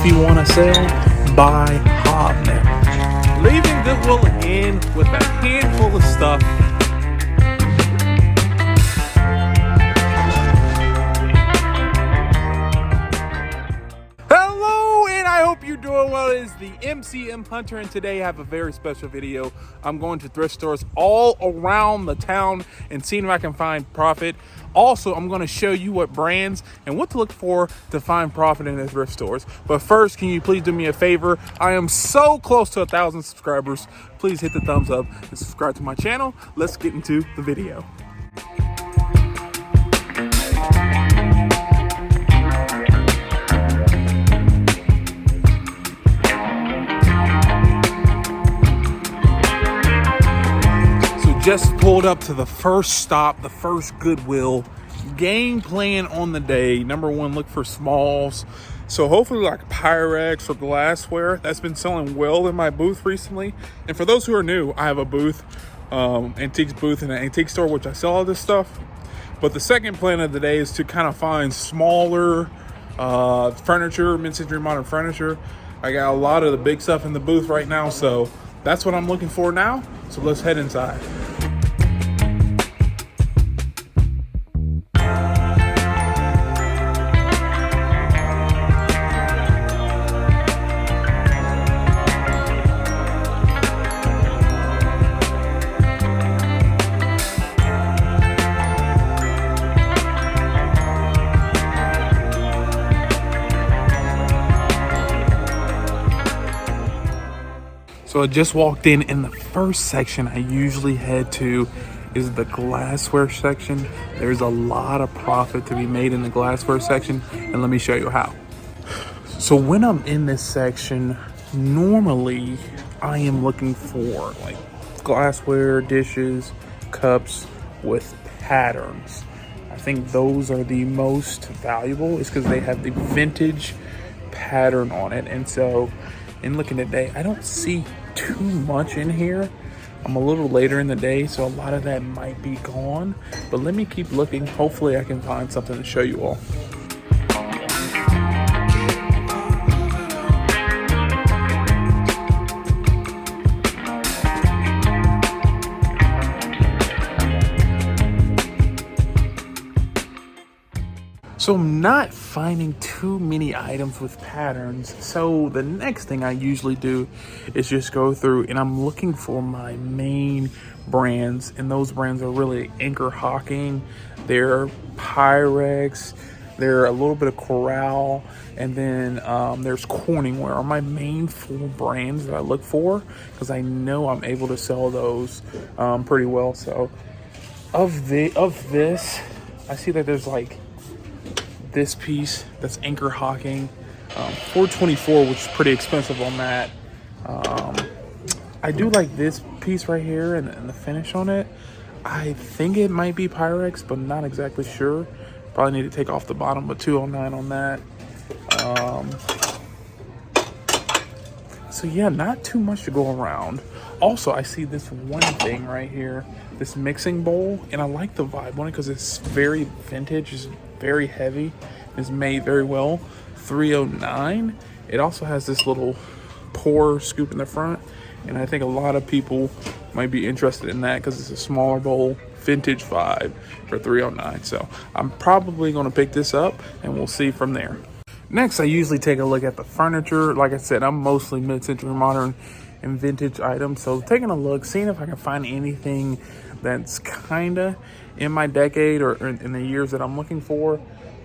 you want to sell, buy Hobnail. Leaving Goodwill again with a handful of stuff. Hello, and I hope you're doing well. It is the MCM Hunter, and today I have a very special video. I'm going to thrift stores all around the town and seeing if I can find profit. Also, I'm going to show you what brands and what to look for to find profit in the thrift stores. But first, can you please do me a favor? I am so close to 1,000 subscribers. Please hit the thumbs up and subscribe to my channel. Let's get into the video. Just pulled up to the first stop, the first Goodwill. Game plan on the day. Number one, look for smalls. So hopefully like Pyrex or glassware. That's been selling well in my booth recently. And for those who are new, I have a booth, antiques booth in an antique store, which I sell all this stuff. But the second plan of the day is to kind of find smaller furniture, mid-century modern furniture. I got a lot of the big stuff in the booth right now, so that's what I'm looking for now. So let's head inside. So I just walked in, and the first section I usually head to is the glassware section. There's a lot of profit to be made in the glassware section, and let me show you how. So when I'm in this section, normally I am looking for like glassware, dishes, cups with patterns. I think those are the most valuable, is because they have the vintage pattern on it. And so in looking today, I don't see too much in here. I'm a little later in the day, so a lot of that might be gone, but let me keep looking. Hopefully I can find something to show you all. So I'm not finding too many items with patterns. So the next thing I usually do is just go through and I'm looking for my main brands. And those brands are really Anchor Hocking, they're Pyrex, they're a little bit of Corral, and then there's Corningware are my main 4 brands that I look for, because I know I'm able to sell those pretty well. So of this, I see that there's like this piece that's Anchor Hocking, $424, which is pretty expensive on that. I do like this piece right here and the finish on it. I think it might be Pyrex, but not exactly sure. Probably need to take off the bottom, but $209 on that. So yeah, not too much to go around. Also, I see this one thing right here, this mixing bowl, and I like the vibe on it because it's very vintage, it's very heavy, it's made very well. $309. It also has this little pour scoop in the front, and I think a lot of people might be interested in that because it's a smaller bowl, vintage vibe, for $309. So I'm probably going to pick this up, and we'll see from there. Next, I usually take a look at the furniture. Like I said, I'm mostly mid-century modern and vintage items. So taking a look, seeing if I can find anything that's kind of in my decade or in the years that I'm looking for,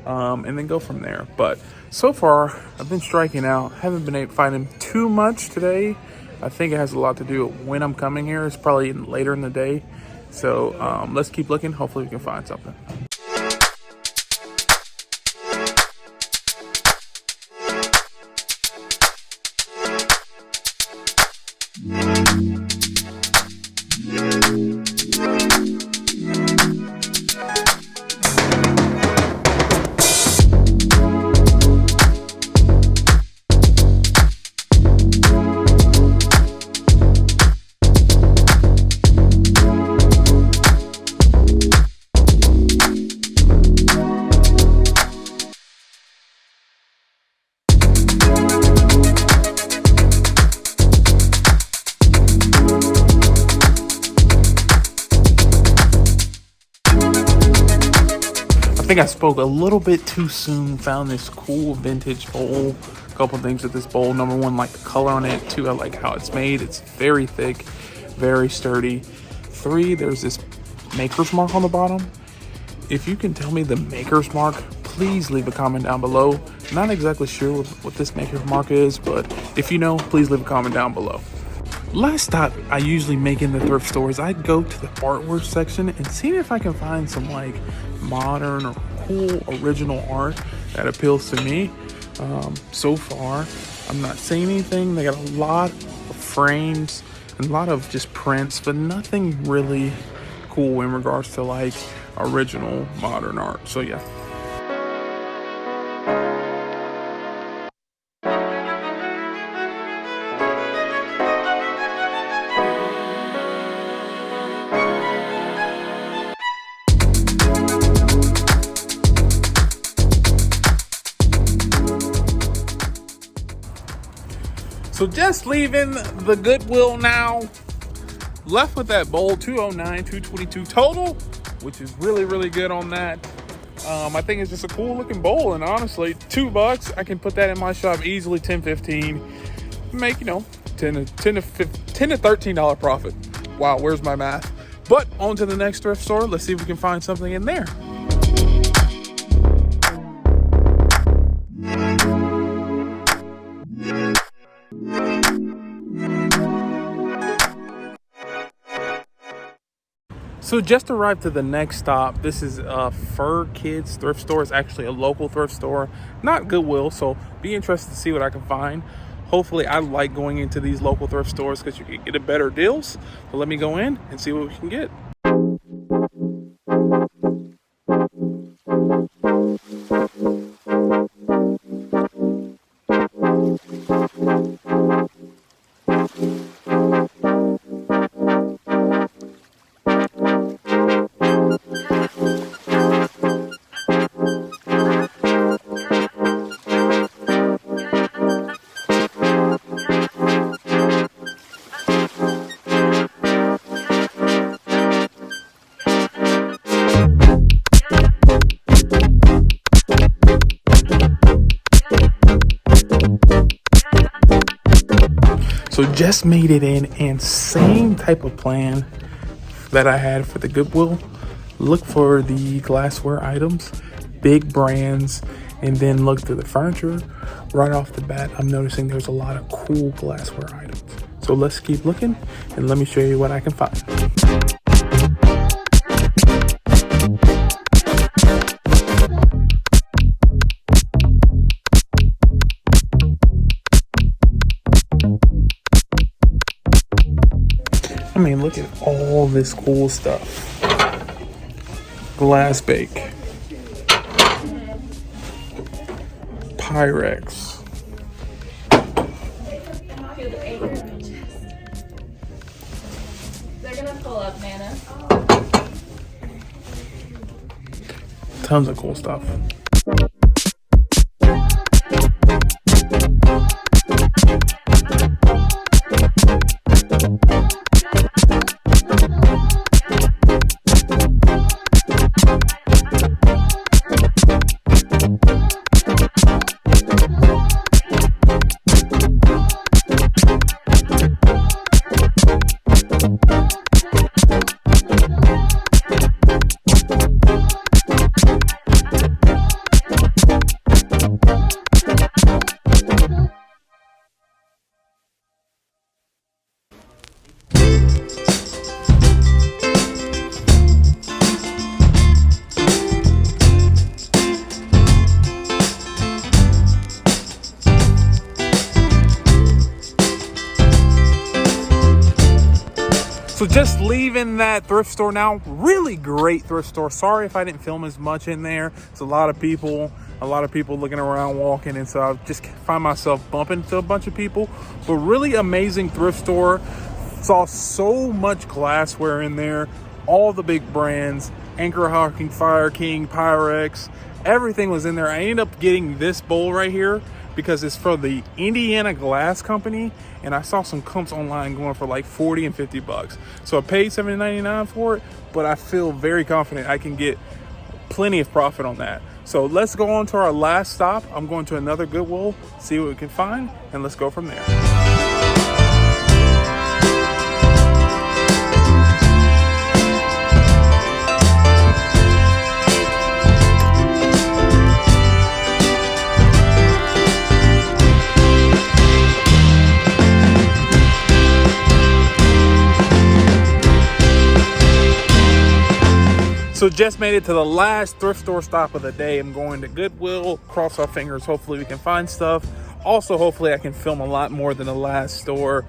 and then go from there. But so far, I've been striking out. Haven't been able to find too much today. I think it has a lot to do with when I'm coming here. It's probably later in the day. So let's keep looking. Hopefully we can find something. think I spoke a little bit too soon. Found this cool vintage bowl. A couple things with this bowl. Number one, like the color on it. Two, I like how it's made. It's very thick, very sturdy. Three, there's this maker's mark on the bottom. If you can tell me the maker's mark, please leave a comment down below. Not exactly sure what this maker's mark is, but if you know, please leave a comment down below. Last stop I usually make in the thrift stores, I go to the artwork section and see if I can find some like modern or cool original art that appeals to me. So far, I'm not seeing anything. They got a lot of frames and a lot of just prints, but nothing really cool in regards to like original modern art. So yeah. So just leaving the Goodwill now. Left with that bowl, $209, $222 total, which is really, really good on that. I think it's just a cool looking bowl, and honestly, $2, I can put that in my shop easily, 10, 15, make, you know, 10 to $13 profit. Wow, where's my math? But on to the next thrift store. Let's see if we can find something in there. So just arrived to the next stop. This is Fur Kids thrift store. It's actually a local thrift store, not Goodwill. So be interested to see what I can find. Hopefully, I like going into these local thrift stores because you can get better deals. But let me go in and see what we can get. So just made it in, and same type of plan that I had for the Goodwill. Look for the glassware items, big brands, and then look through the furniture. Right off the bat, I'm noticing there's a lot of cool glassware items. So let's keep looking and let me show you what I can find. I mean, look at all this cool stuff. Glass bake. Pyrex. They're gonna pull up, Nana. Tons of cool stuff. So just leaving that thrift store now. Really great thrift store. Sorry if I didn't film as much in there. It's a lot of people looking around, walking, and so I just find myself bumping into a bunch of people. But really amazing thrift store. Saw so much glassware in there. All the big brands, Anchor Hawking, Fire King, Pyrex, everything was in there. I ended up getting this bowl right here because it's from the Indiana Glass Company, and I saw some clumps online going for like 40 and 50 bucks. So I paid $7.99 for it, but I feel very confident I can get plenty of profit on that. So let's go on to our last stop. I'm going to another Goodwill, see what we can find, and let's go from there. So just made it to the last thrift store stop of the day. I'm going to Goodwill. Cross our fingers. Hopefully we can find stuff. Also, hopefully I can film a lot more than the last store.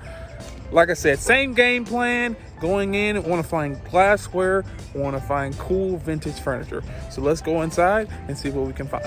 Like I said, same game plan. Going in, want to find glassware, want to find cool vintage furniture. So let's go inside and see what we can find.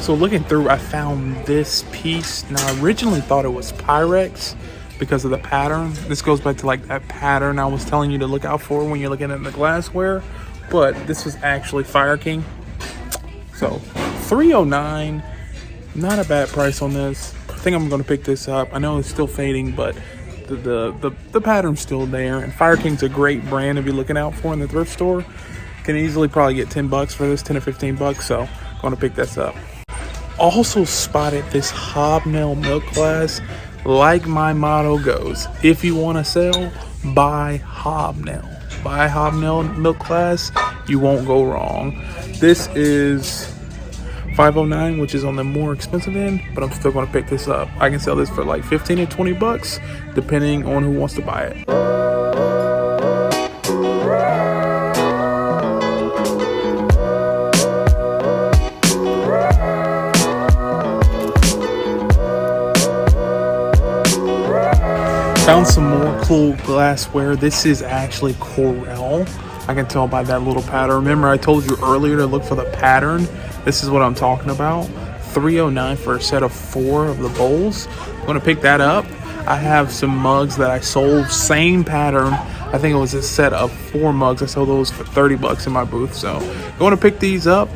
So looking through, I found this piece. Now I originally thought it was Pyrex because of the pattern. This goes back to like that pattern I was telling you to look out for when you're looking at the glassware, but this was actually Fire King. So $309, not a bad price on this. I think I'm gonna pick this up. I know it's still fading, but the pattern's still there. And Fire King's a great brand to be looking out for in the thrift store. Can easily probably get 10 bucks for this, 10 or 15 bucks. So I'm gonna pick this up. Also spotted this hobnail milk glass. Like my motto goes, if you want to sell, buy hobnail. Buy hobnail milk glass, you won't go wrong. This is $509, which is on the more expensive end, but I'm still going to pick this up. I can sell this for like 15 or 20 bucks, depending on who wants to buy it. Found some more cool glassware. This is actually Corel. I can tell by that little pattern. Remember I told you earlier to look for the pattern? This is what I'm talking about. $309 for a set of 4 of the bowls. I'm gonna pick that up. I have some mugs that I sold, same pattern. I think it was a set of 4 mugs. I sold those for 30 bucks in my booth. So going to pick these up,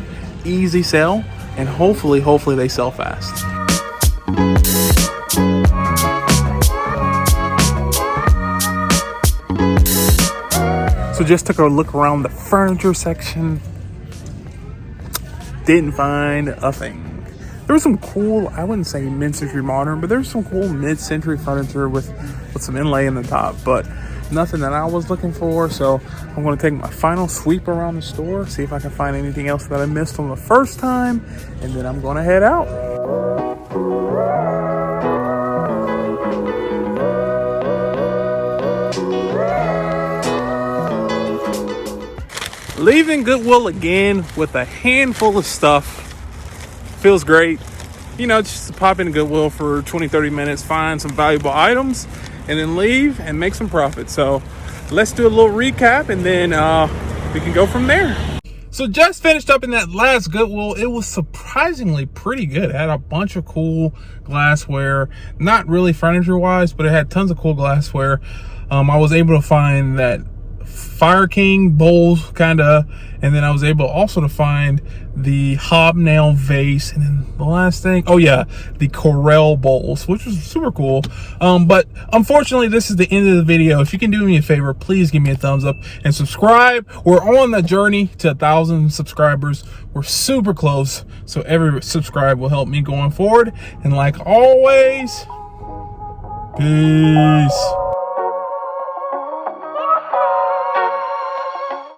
easy sell, and hopefully they sell fast. So just took a look around the furniture section. Didn't find a thing. There was some cool, I wouldn't say mid-century modern, but there's some cool mid-century furniture with some inlay in the top, but nothing that I was looking for. So I'm going to take my final sweep around the store, see if I can find anything else that I missed on the first time, and then I'm going to head out. Leaving Goodwill again with a handful of stuff. Feels great. You know, just to pop into Goodwill for 20-30 minutes, find some valuable items, and then leave and make some profit. So let's do a little recap, and then we can go from there. So just finished up in that last Goodwill. It was surprisingly pretty good. It had a bunch of cool glassware. Not really furniture-wise, but it had tons of cool glassware. I was able to find that Fire King bowls, kinda, and then I was able also to find the hobnail vase, and then the last thing, oh yeah, the Corel bowls, which was super cool. But unfortunately, this is the end of the video. If you can do me a favor, please give me a thumbs up and subscribe. We're on the journey to 1,000 subscribers. We're super close, so every subscribe will help me going forward. And like always, Peace.